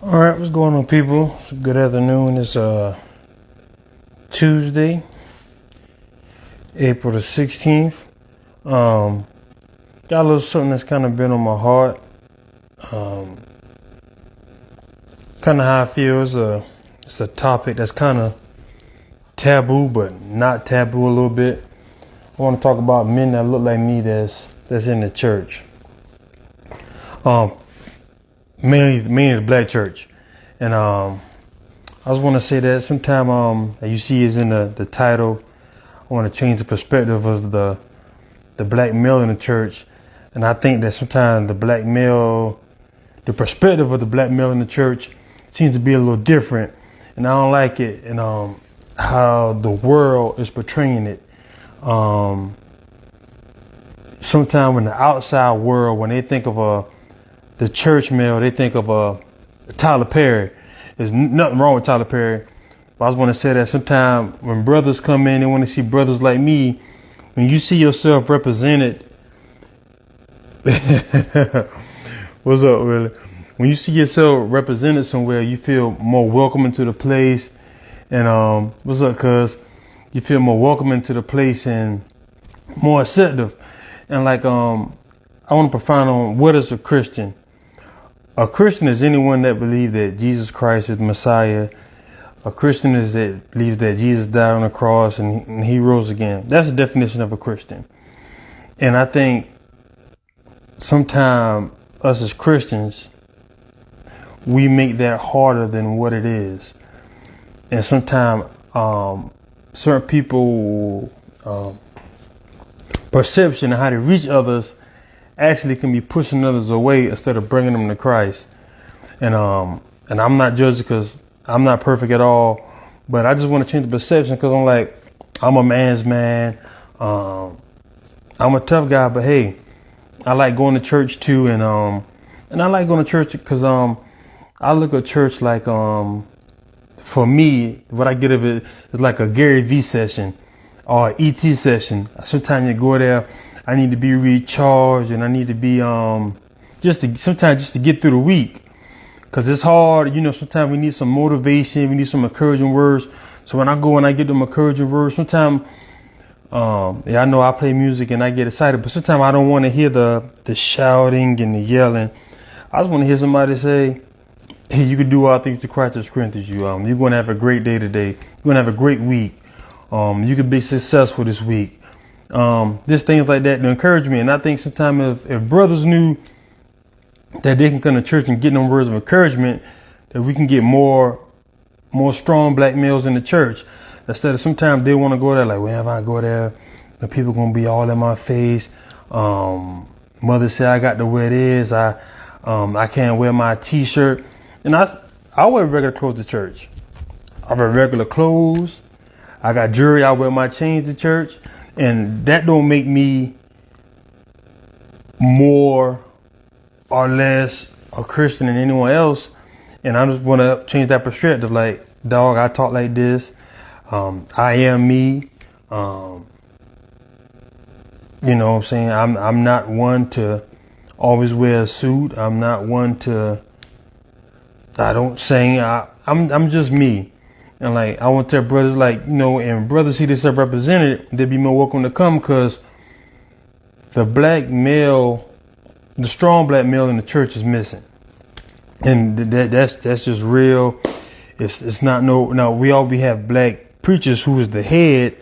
All right, what's going on, people? Good afternoon. It's Tuesday, April the 16th. Got a little something that's kind of been on my heart. Kind of how I feel. It's a topic that's kind of taboo, but not taboo a little bit. I want to talk about men that look like me that's in the church. Mainly the black church. And I just want to say that sometime you see is in the title. I want to change the perspective of the black male in the church. And I think that sometimes the perspective of the black male in the church seems to be a little different. And I don't like it. And how the world is portraying it. Sometimes in the outside world, when they think of the church male, they think of Tyler Perry. There's nothing wrong with Tyler Perry. But I just want to say that sometimes when brothers come in, they want to see brothers like me. When you see yourself represented, what's up, really? When you see yourself represented somewhere, you feel more welcome into the place. And what's up, cuz? You feel more welcome into the place and more acceptive. And like I want to profound on what is a Christian. A Christian is anyone that believes that Jesus Christ is the Messiah. A Christian is that believes that Jesus died on the cross and he rose again. That's the definition of a Christian. And I think sometimes us as Christians, we make that harder than what it is. And sometimes certain people perception of how to reach others actually can be pushing others away instead of bringing them to Christ. And I'm not judging because I'm not perfect at all, but I just want to change the perception because I'm a man's man. I'm a tough guy, but hey, I like going to church too. And I like going to church because I look at church like for me, what I get of it is like a Gary V session or ET session. Sometimes you go there, I need to be recharged, and I need to be just to get through the week, because it's hard. Sometimes we need some motivation, we need some encouraging words. So when I go and I get them encouraging words, sometimes I know I play music and I get excited, but sometimes I don't want to hear the shouting and the yelling. I just want to hear somebody say, "Hey, you can do all things through Christ that strengthens you. You're going to have a great day today. You're going to have a great week. You can be successful this week." Just things like that to encourage me. And I think sometimes if brothers knew that they can come to church and get them words of encouragement, that we can get more strong black males in the church. Instead of sometimes they want to go there like, well, if I go there, the people going to be all in my face. Mother said I got to wear this. I can't wear my t-shirt. And I wear regular clothes to church. I wear regular clothes. I got jewelry. I wear my chains to church. And that don't make me more or less a Christian than anyone else. And I just want to change that perspective. Like, dog, I talk like this. I am me. You know what I'm saying? I'm not one to always wear a suit. I'm not one to, I don't sing. I'm just me. And I want to tell brothers, and brothers see this represented, they'd be more welcome to come, because the black male, the strong black male in the church is missing. And that's just real. It's not we have black preachers who is the head,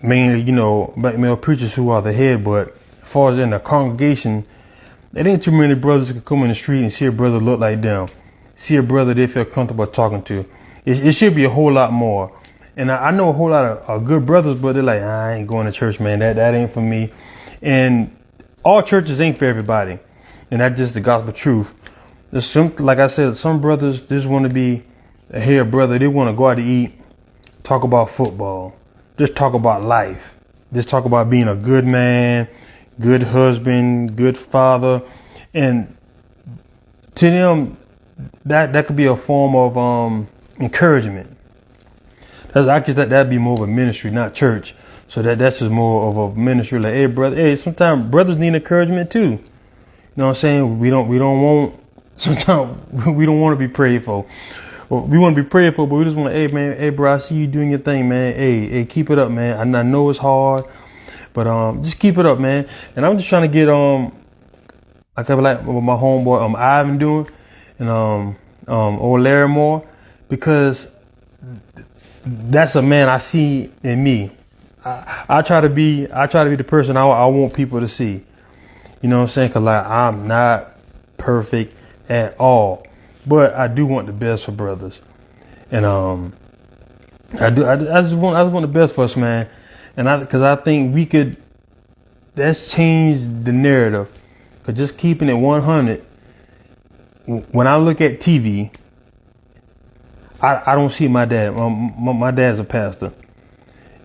mainly, black male preachers who are the head, but as far as in the congregation, there ain't too many brothers who can come in the street and see a brother look like them. See a brother they feel comfortable talking to. It should be a whole lot more. And I know a whole lot of good brothers, but they're like, I ain't going to church, man. That ain't for me. And all churches ain't for everybody. And that's just the gospel truth. There's some, like I said, some brothers just want to be a head brother. They want to go out to eat, talk about football, just talk about life, just talk about being a good man, good husband, good father. And to them, that could be a form of encouragement. I guess that'd be more of a ministry, not church. So that's just more of a ministry. Like, hey, sometimes brothers need encouragement too. You know what I'm saying? We don't want sometimes we don't want to be prayed for. Well, we want to be prayed for, but we just want to, hey man, hey bro, I see you doing your thing, man. Hey, keep it up, man. I know it's hard, but just keep it up, man. And I'm just trying to get like I like what my homeboy Ivan doing, and old Larry Moore, because that's a man I see in me. I try to be the person I want people to see. You know what I'm saying? Cause like I'm not perfect at all, but I do want the best for brothers, and I just want the best for us, man. And cause I think we could. That's changed the narrative. Cause just keeping it 100. When I look at TV, I don't see my dad. My dad's a pastor,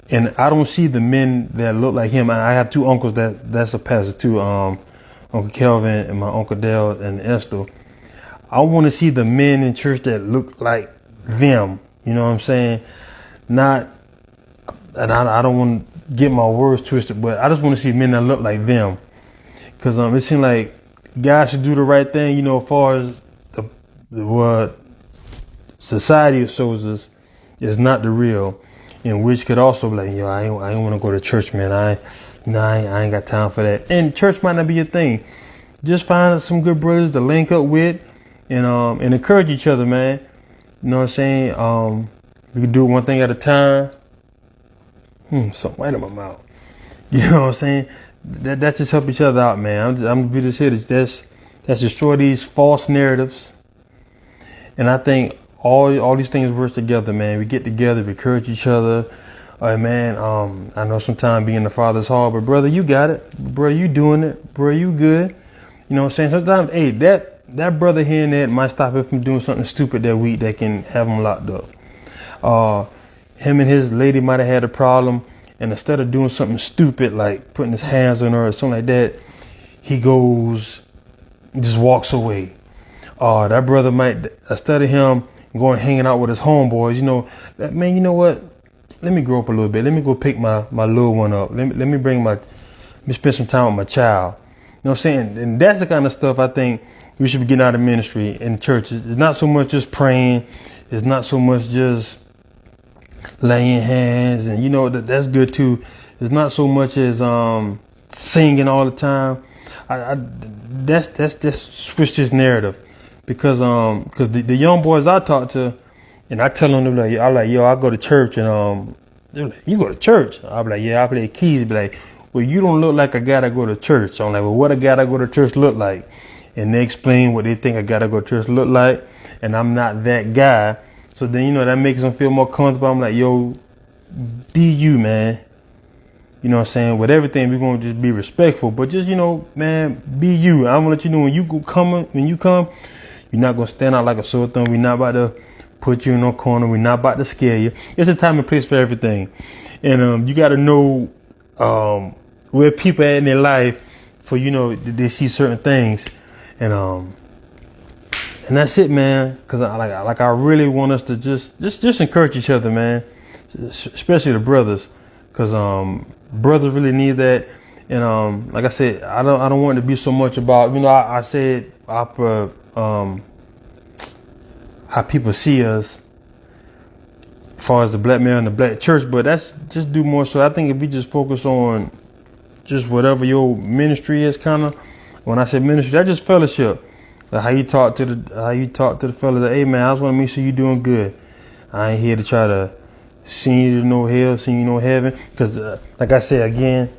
and I don't see the men that look like him. I have two uncles that's a pastor too. Uncle Kelvin and my Uncle Dale and Esther. I want to see the men in church that look like them. You know what I'm saying? Not, and I don't want to get my words twisted, but I just want to see men that look like them. Cause it seems like guys should do the right thing. You know, as far as what society shows us is not the real, and which could also be like, yo, I ain't want to go to church, man. I ain't got time for that. And church might not be a thing. Just find some good brothers to link up with, and encourage each other, man. You know what I'm saying? We can do one thing at a time. Something right in my mouth. You know what I'm saying? That just help each other out, man. I'm gonna just here. That's destroy these false narratives. And I think all these things work together, man. We get together, we encourage each other. All right, man. I know sometimes being the father's hard, but brother, you got it. Bro, you doing it. Bro, you good. You know what I'm saying? Sometimes, hey, that brother here and there might stop him from doing something stupid that week that can have him locked up. Him and his lady might have had a problem, and instead of doing something stupid like putting his hands on her or something like that, he just walks away. That brother might, instead of him going hanging out with his homeboys, you know, man, you know what? Let me grow up a little bit. Let me go pick my little one up. Let me spend some time with my child. You know what I'm saying? And that's the kind of stuff I think we should be getting out of ministry in churches. It's not so much just praying. It's not so much just laying hands, and you know that's good too. It's not so much as singing all the time. That's switch this narrative, because the young boys I talk to, and I tell them, they're like, I'm like, yo, I go to church, and they're like, you go to church? I'm like, yeah, I play keys. Be like, well, you don't look like a guy that go to church. So I'm like, well, what a guy that go to church look like? And they explain what they think a guy that go to church look like, and I'm not that guy. So then, you know, that makes them feel more comfortable. I'm like, yo, be you, man. You know what I'm saying? With everything, we're going to just be respectful. But just, you know, man, be you. I'm going to let you know when you come, you're not going to stand out like a sore thumb. We're not about to put you in no corner. We're not about to scare you. It's a time and place for everything. And you got to know where people are in their life for, you know, they see certain things. And that's it, man. Cause I really want us to just encourage each other, man. Especially the brothers, cause brothers really need that. And like I said, I don't want it to be so much about, you know, I said how people see us, as far as the black man and the black church, but that's just do more. So I think if we just focus on just whatever your ministry is, kind of. When I say ministry, that's just fellowship. How you talk to the fella that, hey man, I just want to make sure you doing good. I ain't here to try to send you to no hell, send you no heaven. Cause like I said again,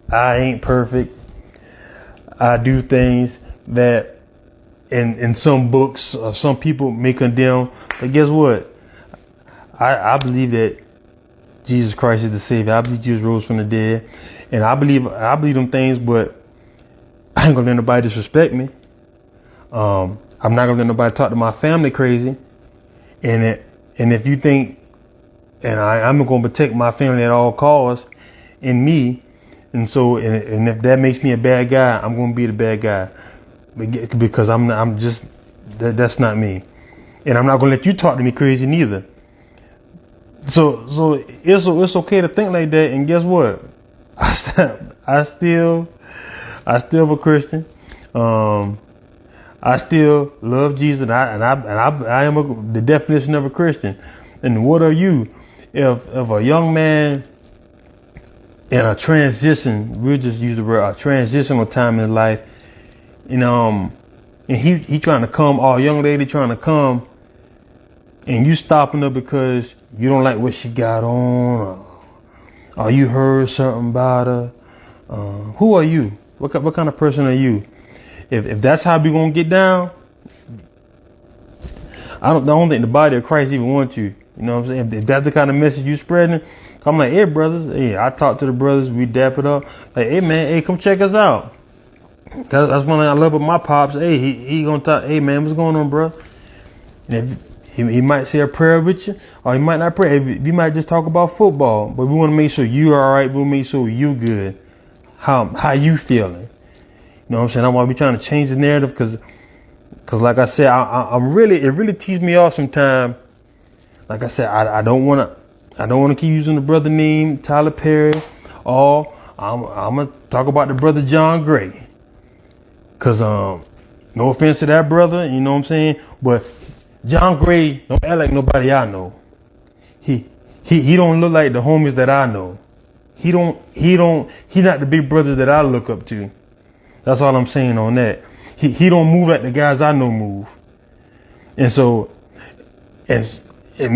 I ain't perfect. I do things that in some books some people may condemn. But guess what? I believe that Jesus Christ is the Savior. I believe Jesus rose from the dead, and I believe them things. But I ain't gonna let nobody disrespect me. I'm not gonna let nobody talk to my family crazy, and if you think, and I'm gonna protect my family at all costs, and me, and so and if that makes me a bad guy, I'm gonna be the bad guy, because that's not me, and I'm not gonna let you talk to me crazy neither. So it's okay to think like that, and guess what? I still a Christian. I still love Jesus, and I am the definition of a Christian. And what are you? If a young man in a transition, we'll just use the word a transitional time in his life, and he trying to come, or a young lady trying to come, and you stopping her because you don't like what she got on, or you heard something about her. Who are you? What kind of person are you? If that's how we gonna get down, I don't think the body of Christ even wants you. You know what I'm saying? If that's the kind of message you spreading, I'm like, hey brothers, hey, I talk to the brothers, we dap it up. Like, hey man, hey, come check us out. That's one thing I love about my pops. Hey, he gonna talk. Hey man, what's going on, bro? And if he might say a prayer with you, or he might not pray. He might just talk about football. But we want to make sure you're all right. We want to make sure you good. How you feeling? You know what I'm saying? I'm gonna be trying to change the narrative because like I said, it really teases me off sometimes. Like I said, I don't want to keep using the brother name Tyler Perry, or I'm gonna talk about the brother John Gray. Cause no offense to that brother, you know what I'm saying, but John Gray don't act like nobody I know. He don't look like the homies that I know. He not the big brothers that I look up to. That's all I'm saying on that. He don't move like the guys I know move. And so, and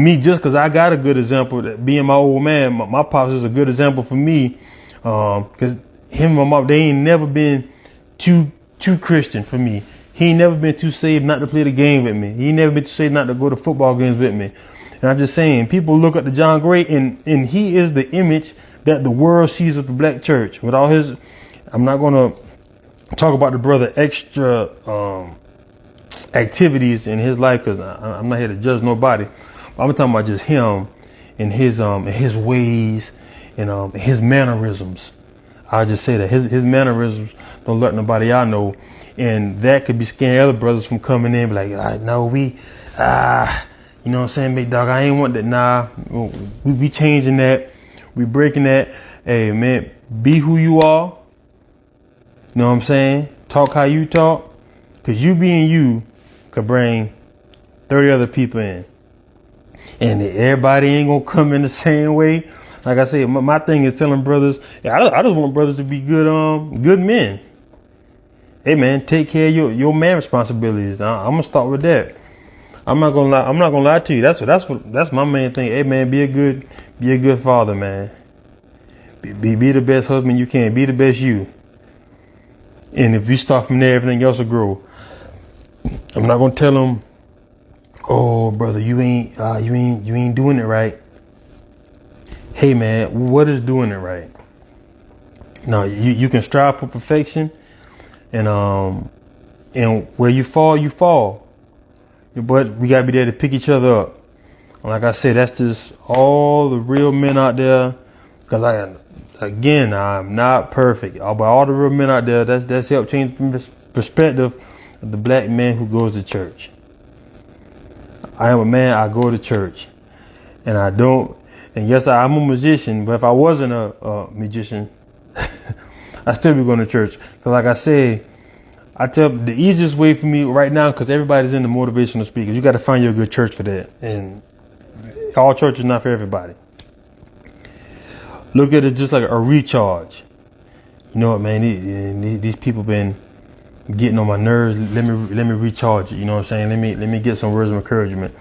me, just because I got a good example, that being my old man, my pops is a good example for me. Because him and my mom, they ain't never been too Christian for me. He ain't never been too saved not to play the game with me. He ain't never been too saved not to go to football games with me. And I'm just saying, people look up to John Gray, and he is the image that the world sees of the black church. With all his, I'm not going to talk about the brother extra activities in his life, because I'm not here to judge nobody. I'm talking about just him and his ways and his mannerisms. I'll just say that his mannerisms don't let nobody I know, and that could be scaring other brothers from coming in. Be like, no, you know what I'm saying, big dog, I ain't want that. Nah, we changing that. We breaking that. Hey man, be who you are. You know what I'm saying? Talk how you talk, because you being you could bring 30 other people in. And everybody ain't gonna come in the same way. Like I said, my thing is telling brothers, I just want brothers to be good men. Hey man, take care of your man responsibilities. I'm gonna start with that. I'm not gonna lie to you. That's my main thing. Hey man, be a good father, man. Be the best husband you can. Be the best you. And if you start from there, everything else will grow. I'm not gonna tell them, oh brother, you ain't doing it right. Hey man, what is doing it right? No, you can strive for perfection, and where you fall. But we gotta be there to pick each other up. Like I said, that's just all the real men out there. Cause I'm not perfect. But all the real men out there, that's helped change the perspective of the black man who goes to church. I am a man, I go to church. And I don't, and yes, I'm a musician, but if I wasn't a musician, I'd still be going to church. Because like I said, I tell the easiest way for me right now, because everybody's into motivational speakers, you got to find your good church for that. And all church is not for everybody. Look at it just like a recharge. You know what, man? These people been getting on my nerves. Let me recharge it. You know what I'm saying? Let me get some words of encouragement.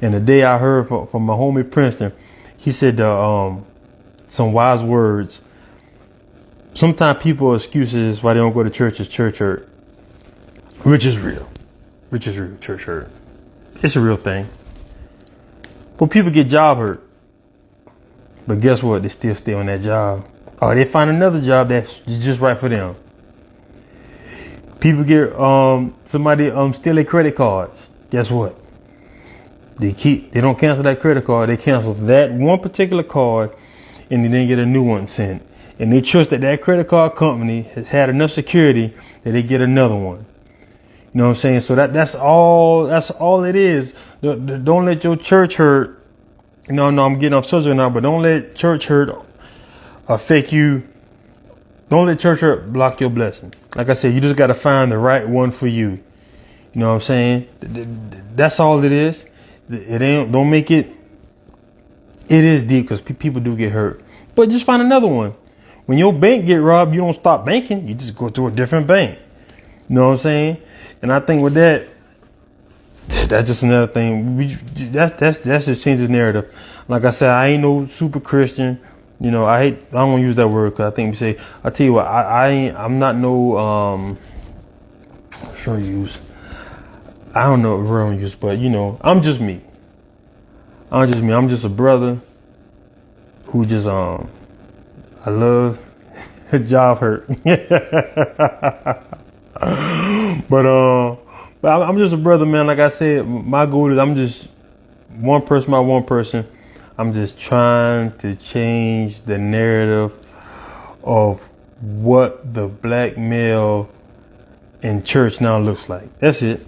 And the day I heard from my homie Princeton, he said some wise words. Sometimes people excuses why they don't go to church is church hurt. Which is real. Church hurt. It's a real thing. But people get job hurt. But guess what? They still stay on that job. Or they find another job that's just right for them. People get somebody steal their credit cards. Guess what? They don't cancel that credit card. They cancel that one particular card, and they then get a new one sent. And they trust that credit card company has had enough security that they get another one. You know what I'm saying? So that's all it is. Don't let your church hurt. No, I'm getting off subject now, but don't let church hurt affect you. Don't let church hurt block your blessing. Like I said, you just got to find the right one for you. You know what I'm saying? That's all it is. It ain't, don't make it. It is deep because people do get hurt. But just find another one. When your bank get robbed, you don't stop banking. You just go to a different bank. You know what I'm saying? And I think with that, that's just another thing. That's just changes the narrative. Like I said, I ain't no super Christian. You know, I don't want to use that word because I think we say. I tell you what, I'm not no sure use. I don't know what word I'm use, but you know, I'm just me. I'm just me. I'm just a brother who just I love job hurt. But I'm just a brother, man. Like I said, my goal is I'm just one person by one person. I'm just trying to change the narrative of what the black male in church now looks like. That's it.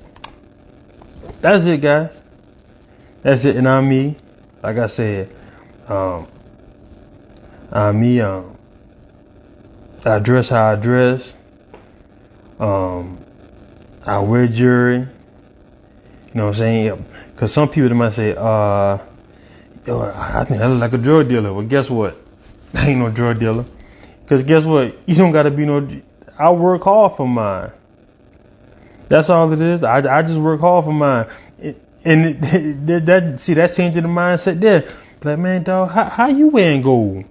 That's it, guys. That's it. And I'm me. Like I said, I'm me. I dress how I dress. I wear jewelry. You know what I'm saying? Because some people might say, yo, I think I look like a drug dealer. Well, guess what? I ain't no drug dealer. Because guess what? You don't got to be no. I work hard for mine. That's all it is. I just work hard for mine. That's changing the mindset there. Like, man, dog, how you wearing gold?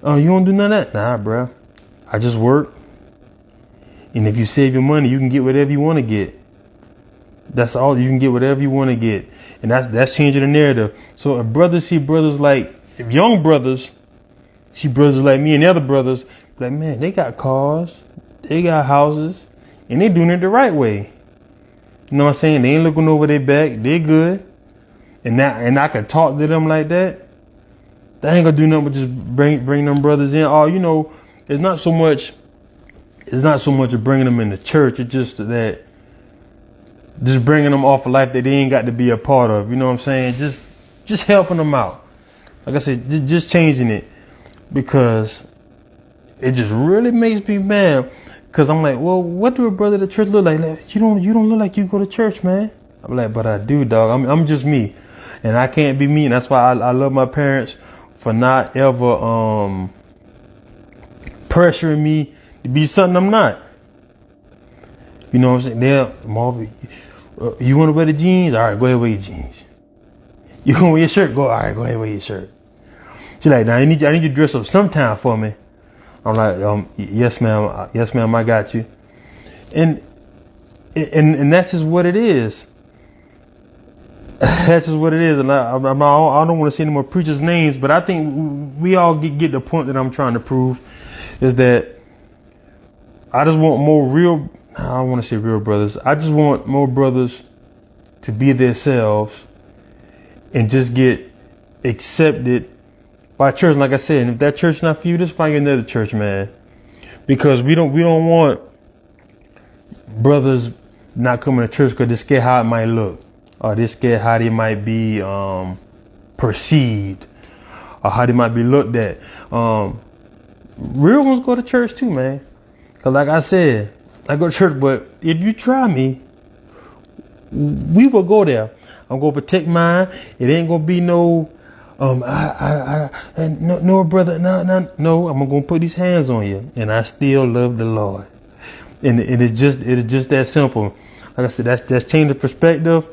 Oh, you don't do none of that? Nah, bro. I just work. And if you save your money, you can get whatever you want to get. That's all. You can get whatever you want to get. And that's changing the narrative. So if brothers see brothers like, if young brothers see brothers like me and the other brothers, like, man, they got cars, they got houses, and they doing it the right way. You know what I'm saying? They ain't looking over their back. They good. And I can talk to them like that. They ain't gonna do nothing but just bring them brothers in. Oh, you know, it's not so much of bringing them in the church. It's just that just bringing them off a life that they ain't got to be a part of. You know what I'm saying? Just helping them out. Like I said, just changing it, because it just really makes me mad. Because I'm like, well, what do a brother at the church look like? Like, you don't look like you go to church, man. I'm like, but I do, dog. I'm just me, and I can't be me. And that's why I love my parents for not ever pressuring me to be something I'm not. You know what I'm saying? Marvin, you want to wear the jeans? All right, go ahead, wear your jeans. You want to wear your shirt? All right, go ahead, wear your shirt. She's like, now I need you to dress up sometime for me. I'm like, yes, ma'am. Yes, ma'am. I got you. And that's just what it is. That's just what it is. And I don't want to say any more preachers' names, but I think we all get the point that I'm trying to prove is that I just want more real. I don't want to say real brothers. I just want more brothers to be themselves and just get accepted by church. And like I said, and if that church not for you, just find another church, man. Because we don't want brothers not coming to church because they're scared how it might look, or they're scared how they might be perceived, or how they might be looked at. Real ones go to church too, man. Cause like I said, I go to church, but if you try me, we will go there. I'm gonna protect mine. It ain't gonna be no, no brother, no. I'm gonna put these hands on you, and I still love the Lord. And it is just that simple. Like I said, that's change the perspective,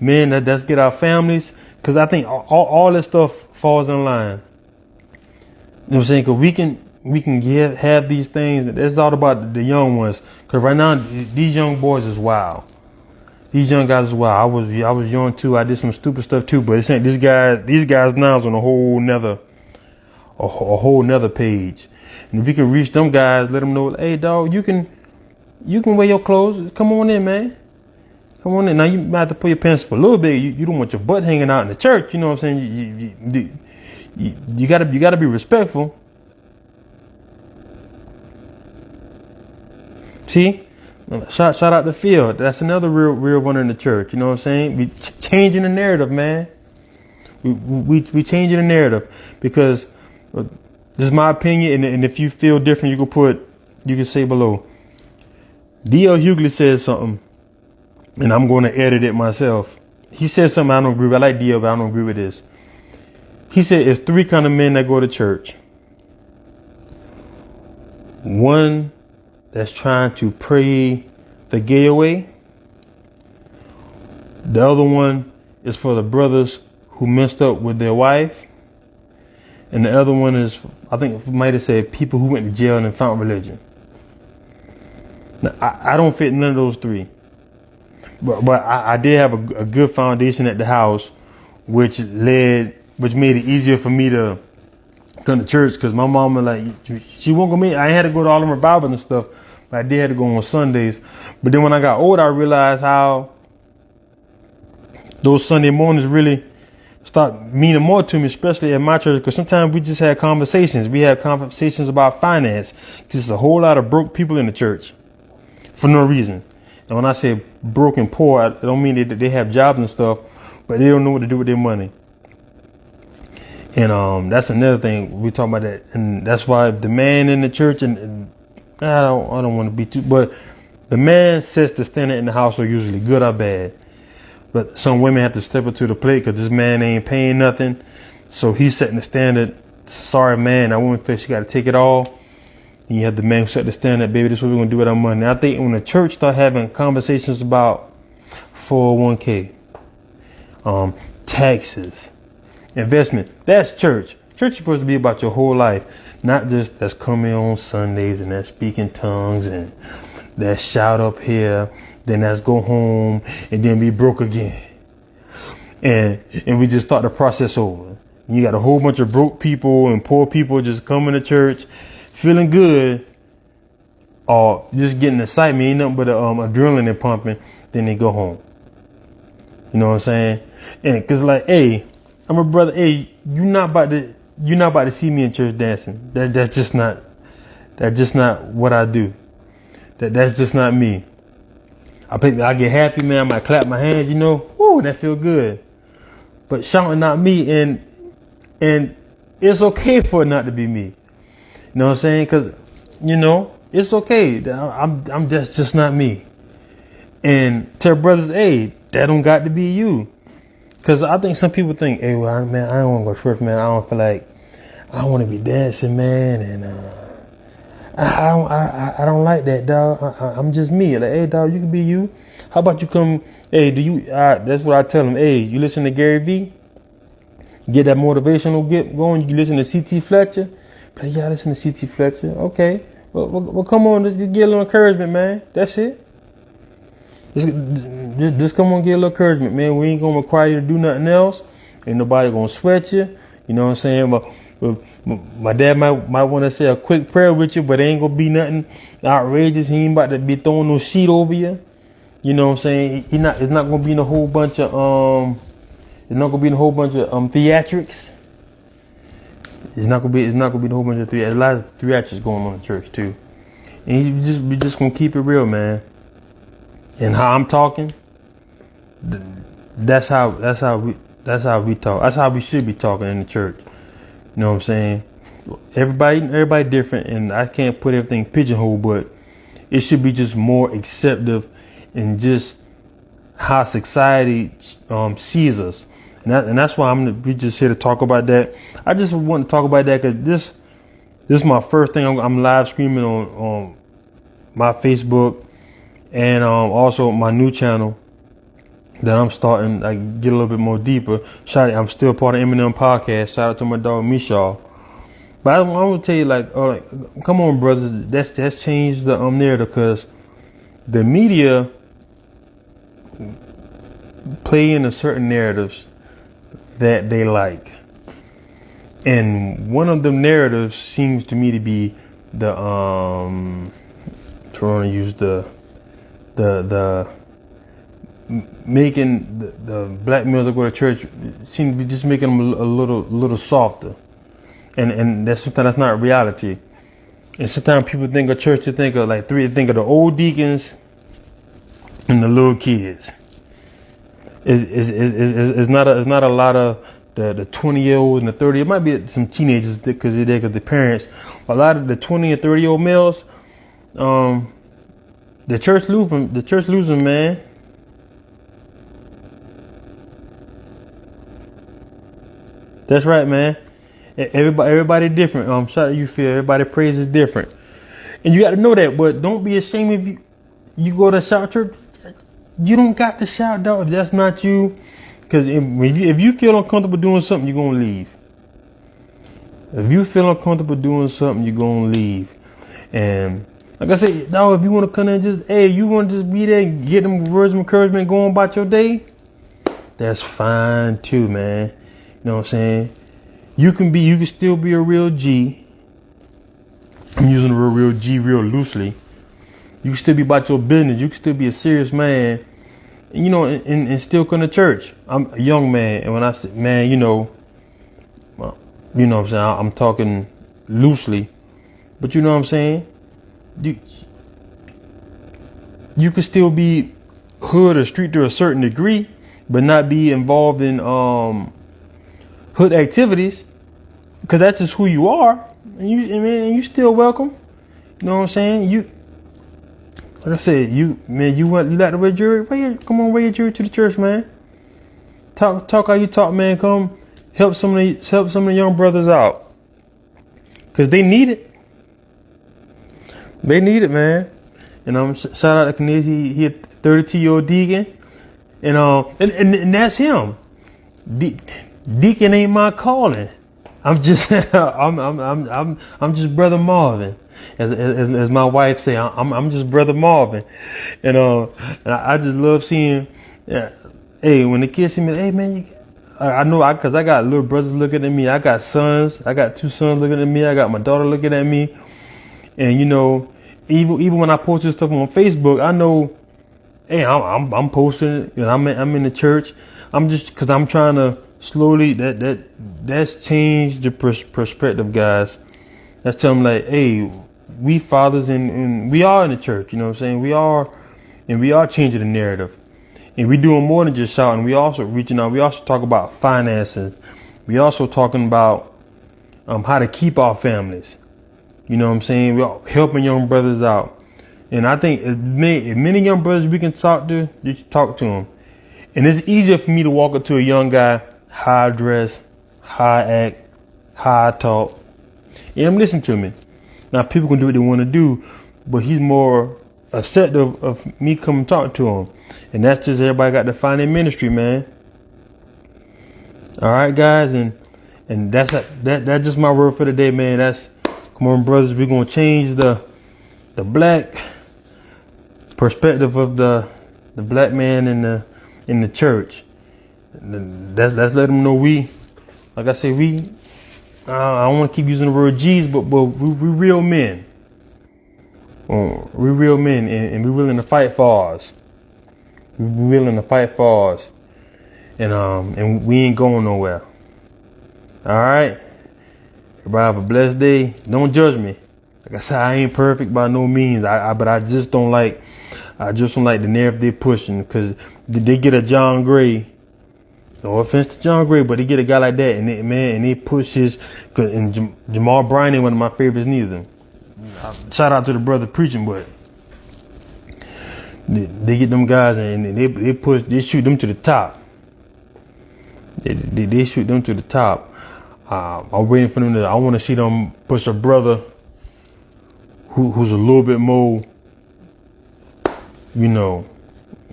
man. That's get our families, cause I think all this stuff falls in line. You know what I'm saying? Cause we can have these things. It's all about the young ones. Cause right now these young boys is wild. These young guys is wild. I was young too. I did some stupid stuff too. But it's ain't these guys now is on a whole nother page. And if we can reach them guys, let them know, hey dog, you can wear your clothes. Come on in, man. Come on in. Now you might have to put your pants up a little bit. You don't want your butt hanging out in the church. You know what I'm saying? You gotta be respectful. See, shout out to Phil. That's another real one in the church. You know what I'm saying? We changing the narrative, man. We changing the narrative, because this is my opinion. And if you feel different, you can say below. D.L. Hughley says something. and I'm going to edit it myself. He said something I don't agree with. I like DL, but I don't agree with this. He said it's 3 kind of men that go to church. One that's trying to pray the gay away. The other one is for the brothers who messed up with their wife. And the other one is, I think I might have said, people who went to jail and found religion. Now, I don't fit none of those 3. But I did have a good foundation at the house, which made it easier for me to come to church, because my mama, like, she won't go me. I had to go to all of her Bibles and stuff, but I did have to go on Sundays. But then when I got older, I realized how those Sunday mornings really start meaning more to me, especially at my church, because sometimes we just had conversations. We had conversations about finance, because there's a whole lot of broke people in the church for no reason. And when I say broke and poor, I don't mean that they have jobs and stuff, but they don't know what to do with their money. And that's another thing we talk about that, and that's why the man in the church, and I don't want to be too, but the man sets the standard in the house, are usually good or bad. But some women have to step up to the plate because this man ain't paying nothing, so he's setting the standard. Sorry, man, that woman feels she got to take it all. And you have the man who set the standard, baby, this is what we're gonna do with our money. And I think when the church start having conversations about 401k, taxes, investment, that's church. Church is supposed to be about your whole life, not just that's coming on Sundays and that's speaking tongues and that shout up here, then that's go home and then be broke again. And we just start the process over. You got a whole bunch of broke people and poor people just coming to church, feeling good, or just getting excitement, ain't nothing but adrenaline and pumping, then they go home. You know what I'm saying? And cause like, hey, I'm a brother. Hey, you're not about to see me in church dancing. That's just not what I do. That's just not me. I get happy, man. I might clap my hands, you know. Woo, that feel good. But shouting not me, and it's okay for it not to be me. You know what I'm saying? Cause you know it's okay. That's just not me. And tell brothers, hey, that don't got to be you. Cause I think some people think, hey, well, man, I don't want to go to church, man. I don't feel like I don't want to be dancing, man, and I don't like that, dog. I'm just me. Like, hey, dog, you can be you. How about you come? Hey, do you? That's what I tell them. Hey, you listen to Gary Vee? Get that motivational get going. You listen to C.T. Fletcher? Play, yeah, listen to C.T. Fletcher. Okay. Well, come on, just get a little encouragement, man. That's it. Just come on, get a little encouragement, man. We ain't gonna require you to do nothing else. Ain't nobody gonna sweat you. You know what I'm saying? But my dad might want to say a quick prayer with you, but it ain't gonna be nothing outrageous. He ain't about to be throwing no sheet over you. You know what I'm saying? It's not gonna be in a whole bunch of theatrics. It's not gonna be in a whole bunch of theatrics. A lot of theatrics going on in church too. And we just gonna keep it real, man. And how I'm talking, that's how we talk. That's how we should be talking in the church. You know what I'm saying? Everybody different, and I can't put everything pigeonhole, but it should be just more acceptive and just how society sees us. And that's why we just here to talk about that. I just want to talk about that because this is my first thing. I'm live streaming on my Facebook and also my new channel that I'm starting. I get a little bit more deeper. I'm still part of Eminem podcast. Shout out to my dog Mishaw. But I want to tell you, like, come on, brothers. That's changed the narrative, because the media play into certain narratives that they like, and one of them narratives seems to me to be the trying to use the making the black males that go to church seem to be just making them a little softer, and that's something that's not reality. And sometimes people think of church, they think of the old deacons and the little kids. It's not a lot of the 20-year-olds and the 30. It might be some teenagers because they're there because the parents. A lot of the 20 and 30-year-old males, the church losing, man. That's right, man. Everybody different. Shout out you, Phil. Everybody praise is different, and you got to know that. But don't be ashamed if you go to shout church. You don't got to shout, dog. If that's not you, because if you feel uncomfortable doing something, you're gonna leave. If you feel uncomfortable doing something, you're gonna leave. And like I said, dog, if you want to come in, you want to just be there and get them words of encouragement, going about your day, that's fine too, man. You know what I'm saying? You can still be a real G. I'm using the word real G real loosely. You can still be about your business. You can still be a serious man, and, you know, and still come to church. I'm a young man, and when I say man, you know what I'm saying? I'm talking loosely, but you know what I'm saying? You can still be hood or street to a certain degree, but not be involved in hood activities, because that's just who you are. And you still welcome. You know what I'm saying? Like I said, you like to wear jewelry? Come on, wear your jewelry to the church, man. Talk how you talk, man. Come help some of the young brothers out, cause they need it. They need it, man. And shout out to Kenneth. He a 32-year-old deacon, and that's him. Deacon ain't my calling. I'm just I'm just Brother Marvin, as my wife say. I'm just Brother Marvin, and I just love seeing. Hey, when the kids see me, hey man, I know because I got little brothers looking at me. I got sons. I got 2 sons looking at me. I got my daughter looking at me, and you know, even when I post this stuff on Facebook, I know, hey, I'm posting it, and I'm in the church. I'm just because I'm trying to slowly that's changed the perspective, guys. That's telling them like, hey, we fathers and we are in the church. You know what I'm saying? We are changing the narrative. And we're doing more than just shouting. We also reaching out. We also talk about finances. We also talking about how to keep our families. You know what I'm saying? We're helping young brothers out. And I think if many young brothers we can talk to, just talk to them. And it's easier for me to walk up to a young guy, how I dress, how I act, how I talk. And listen to me. Now people can do what they want to do, but he's more accepting of me coming talk to him. And that's just everybody got to find their ministry, man. All right, guys, and that's just my word for the day, man. Come on, brothers, we're gonna change the black perspective of the black man in the church. Let's let them know like I say, I don't want to keep using the word G's, but we real men. We're real men, and we're willing to fight for ours. We're willing to fight for ours, and we ain't going nowhere. All right, everybody have a blessed day. Don't judge me. Like I said, I ain't perfect by no means. But I just don't like the narrative they're pushing, because they get a John Gray. No offense to John Gray, but they get a guy like that, and they push his. And Jamal Bryant ain't one of my favorites neither. Shout out to the brother preaching, but they get them guys and they shoot them to the top. They shoot them to the top. I'm waiting for them I want to see them push a brother who's a little bit more, you know,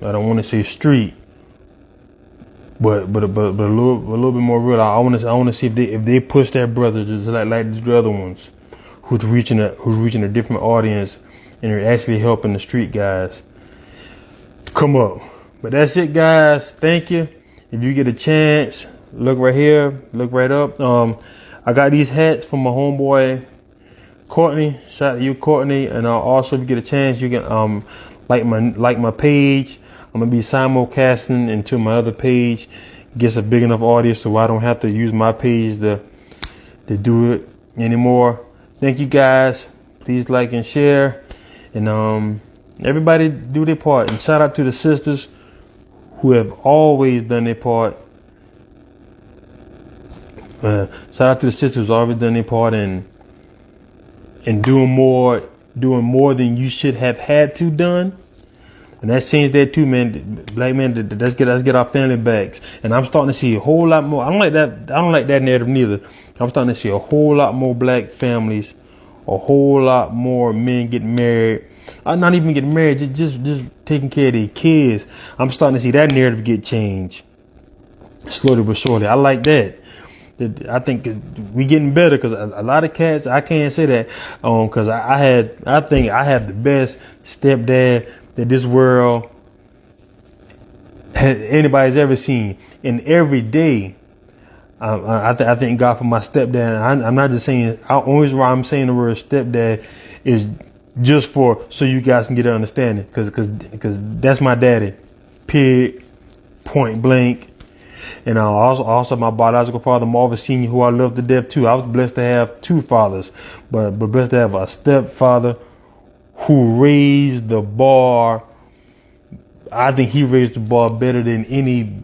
I don't want to say street, but a little bit more real. I want to see if they push that brother just like the other ones, who's reaching a different audience, and they're actually helping the street guys come up. But that's it, guys. Thank you. If you get a chance, look right here, look right up. I got these hats from my homeboy Courtney. Shout out to you, Courtney. And also, if you get a chance, you can like my page. I'm gonna be simulcasting into my other page. Gets a big enough audience so I don't have to use my page to do it anymore. Thank you, guys. Please like and share, and everybody do their part. And shout out to the sisters who have always done their part. Shout out to the sisters who's always done their part and doing more than you should have had to done. And that's changed that too, man. Black men, let's get our family backs. And I'm starting to see a whole lot more. I don't like that narrative neither. I'm starting to see a whole lot more black families, a whole lot more men getting married. Not even getting married, just taking care of their kids. I'm starting to see that narrative get changed slowly but surely. I like that. I think we getting better, because a lot of cats, I can't say that, because I think I have the best stepdad that this world anybody's ever seen. And every day, I thank God for my stepdad. I'm not just saying. Only reason why I'm saying the word stepdad is just so you guys can get an understanding, because that's my daddy, period, point blank. And also my biological father, Marvin Sr., who I love to death too. I was blessed to have two fathers, but blessed to have a stepfather who raised the bar. I think he raised the bar better than any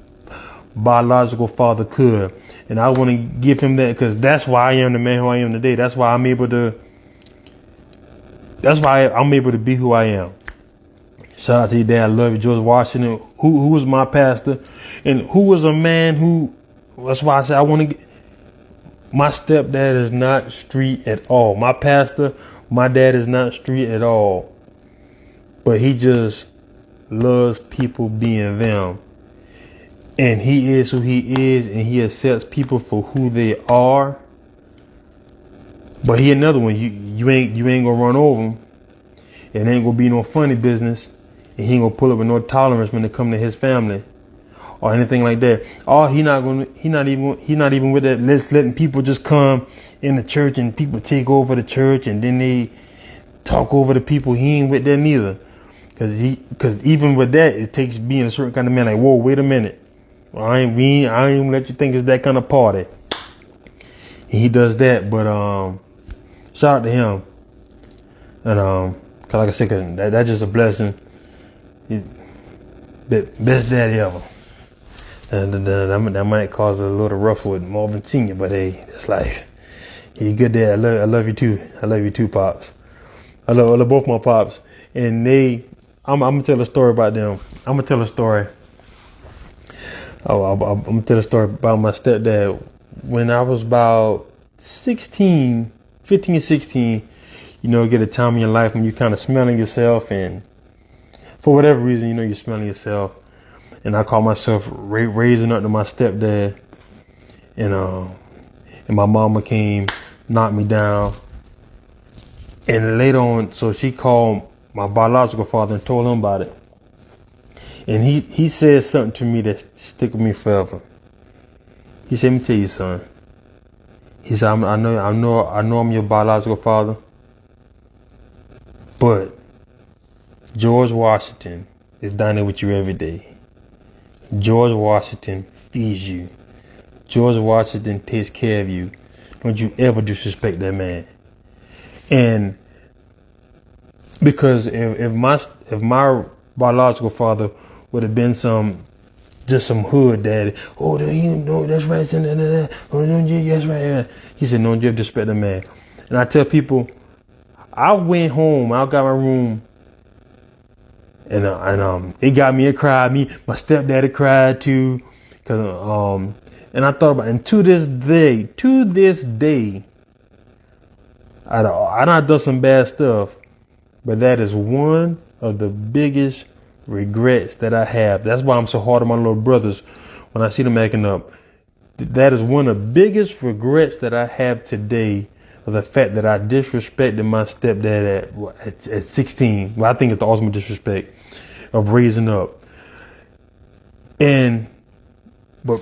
biological father could. And I want to give him that, because that's why I am the man who I am today. That's why I'm able to be who I am. Shout out to your dad. I love you, George Washington, who was my pastor, and who was a man who, that's why I say I want to get, my stepdad is not street at all. My pastor, my dad is not street at all. But he just loves people being them. And he is who he is, and he accepts people for who they are. But he another one, you ain't gonna run over him. It ain't gonna be no funny business. And he ain't gonna pull up with no tolerance when it come to his family or anything like that. He not even with that. Letting people just come in the church and people take over the church and then they talk over the people. He ain't with that neither. Cause even with that, it takes being a certain kind of man. Like, whoa, wait a minute. I ain't even let you think it's that kind of party. And he does that. But shout out to him. And cause like I said, that's just a blessing. Best daddy ever. And that might cause a little ruffle with Marvin Sr., but hey, that's life. He's a good dad. I love you too. I love you too, pops. I love both my pops. And I'm gonna tell a story about them. I'm gonna tell a story. I'm gonna tell a story about my stepdad. When I was about 15, 16, get a time in your life when you're kind of smelling yourself, and for whatever reason, you're smelling yourself. And I call myself raising up to my stepdad. And my mama came, knocked me down. And later on, so she called my biological father and told him about it. And he said something to me that stick with me forever. He said, "Let me tell you, son." He said, I know I'm your biological father, but George Washington is down there with you every day. George Washington feeds you. George Washington takes care of you. Don't you ever disrespect that man. And because if my biological father would have been some hood daddy, that's right, that's right. He said, "No, you have to disrespect the man." And I tell people, I went home, I got my room, and it got me. It cried me. My stepdaddy cried too, and I thought about it. And to this day, I done some bad stuff, but that is one of the biggest regrets that I have. That's why I'm so hard on my little brothers when I see them acting up. That is one of the biggest regrets that I have today, of the fact that I disrespected my stepdad at 16. Well, I think it's the ultimate disrespect of raising up. But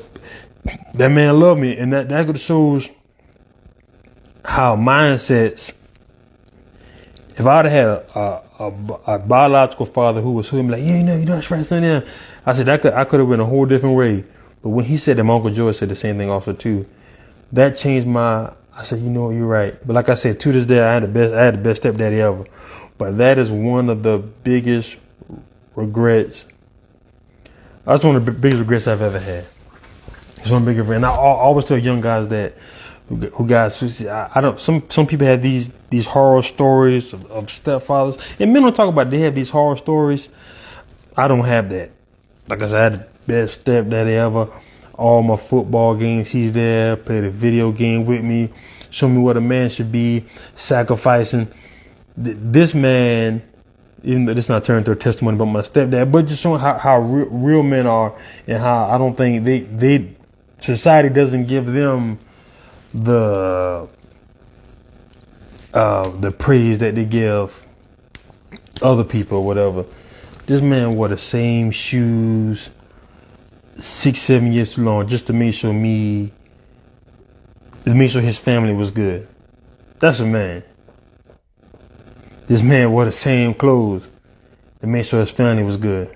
that man loved me, and that shows how mindsets. If I'd have had a biological father who was like, yeah, that's right, son, yeah. I said I could have went a whole different way. But when he said that, my Uncle George said the same thing also too. That changed I said, you're right. But like I said, to this day, I had the best stepdaddy ever. But that is one of the biggest regrets. That's one of the biggest regrets I've ever had. It's one of the biggest regrets. And I always tell young guys that, some people have these horror stories of stepfathers, and men don't talk about it. They have these horror stories. I don't have that. Like I said, I had the best stepdaddy ever. All my football games, he's there, played a video game with me, show me what a man should be, sacrificing. This man, even though this not turned to a testimony about my stepdad, but just showing how real men are, and how I don't think society doesn't give them the praise that they give other people or whatever. This man wore the same shoes 6-7 years too long just to make sure his family was good. That's a man. This man wore the same clothes to make sure his family was good.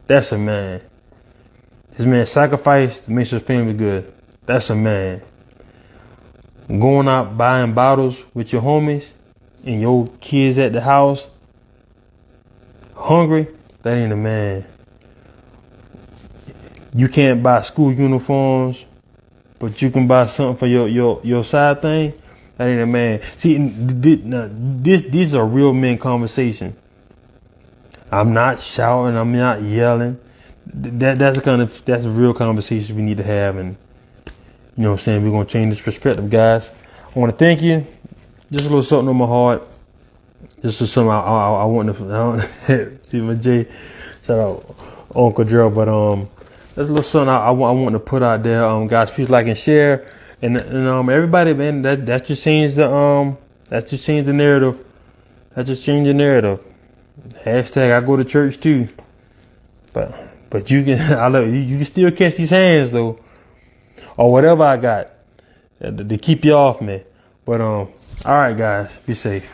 That's a man. This man sacrificed to make sure his family was good. That's a man. Going out buying bottles with your homies and your kids at the house hungry, that ain't a man. You can't buy school uniforms, but you can buy something for your side thing. That ain't a man. See, this is a real men conversation. I'm not shouting. I'm not yelling. That's a real conversation we need to have, and you know what I'm saying. We're gonna change this perspective, guys. I want to thank you. Just a little something on my heart. This is something I want to see my J. Shout out Uncle Joe, but that's a little something I want to put out there. Guys, please like and share, and everybody, man, that just changed the narrative. That just changed the narrative. Hashtag I go to church too, but you can you can still catch these hands though, or whatever I got to keep you off me. But all right, guys, be safe.